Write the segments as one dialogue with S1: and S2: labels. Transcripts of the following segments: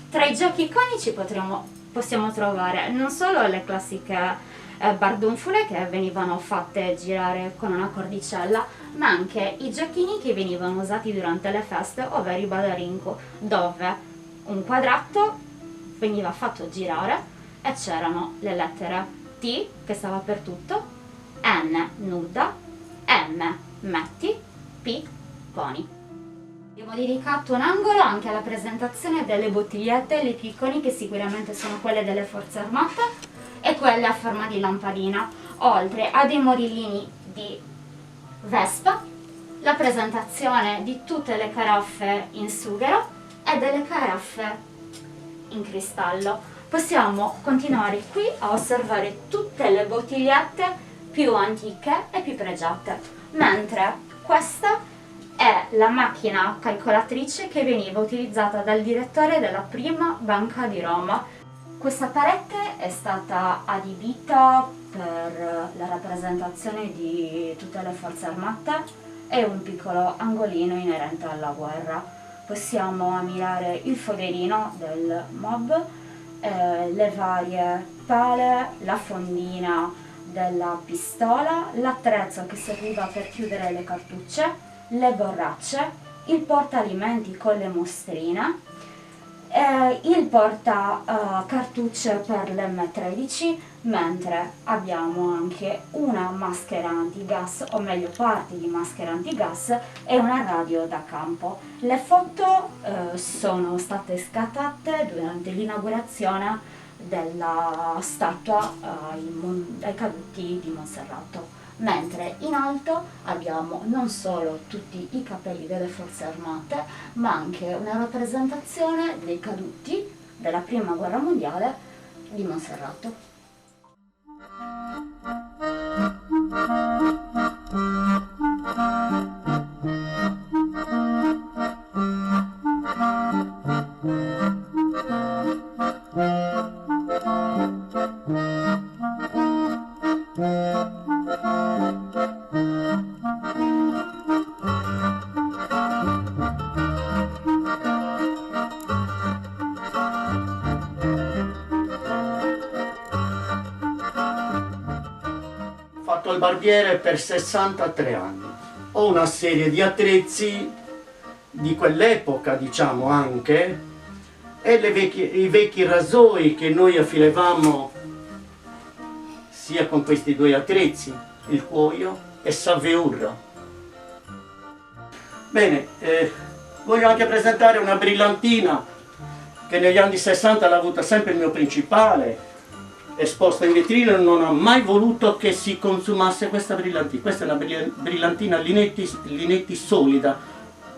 S1: Tra i giochi iconici possiamo trovare non solo le classiche bardunfole che venivano fatte girare con una cordicella, ma anche i giochini che venivano usati durante le feste, ovvero i badarinco, dove un quadrato veniva fatto girare e c'erano le lettere T, che stava per tutto, N, nuda, M, metti, P, poni. Abbiamo dedicato un angolo anche alla presentazione delle bottigliette, le più iconiche sicuramente sono quelle delle forze armate e quelle a forma di lampadina, oltre a dei modellini di Vespa, la presentazione di tutte le caraffe in sughero e delle caraffe in cristallo. Possiamo continuare qui a osservare tutte le bottigliette più antiche e più pregiate, mentre questa è la macchina calcolatrice che veniva utilizzata dal direttore della prima banca di Roma. Questa parete è stata adibita per la rappresentazione di tutte le forze armate e un piccolo angolino inerente alla guerra. Possiamo ammirare il foderino del mob, le varie pale, la fondina della pistola, l'attrezzo che serviva per chiudere le cartucce, le borracce, il portaalimenti con le mostrine, il porta cartucce per l'M13, mentre abbiamo anche una maschera antigas, o meglio parti di maschera antigas e una radio da campo. Le foto sono state scattate durante l'inaugurazione della statua ai caduti di Monserrato, mentre in alto abbiamo non solo tutti i cappelli delle forze armate, ma anche una rappresentazione dei caduti della prima guerra mondiale di Monserrato.
S2: Ho fatto il barbiere per 63 anni. Ho una serie di attrezzi di quell'epoca, diciamo anche, e i vecchi rasoi che noi affilevamo sia con questi due attrezzi, il cuoio e Saveur. Bene, voglio anche presentare una brillantina che negli anni 60 l'ha avuta sempre il mio principale, esposta in vetrina, non ho mai voluto che si consumasse questa brillantina. Questa è una brillantina Linetti solida,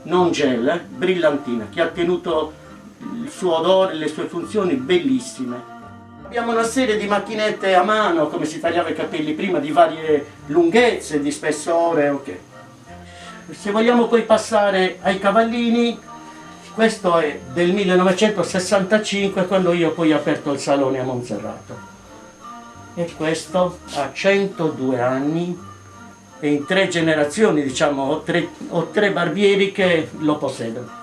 S2: non gel, brillantina, che ha tenuto il suo odore, le sue funzioni bellissime. Abbiamo una serie di macchinette a mano, come si tagliava i capelli prima, di varie lunghezze, di spessore, ok. Se vogliamo poi passare ai cavallini, questo è del 1965, quando io poi ho aperto il salone a Monserrato. E questo ha 102 anni e in 3 generazioni, diciamo, ho tre barbieri che lo possiedono.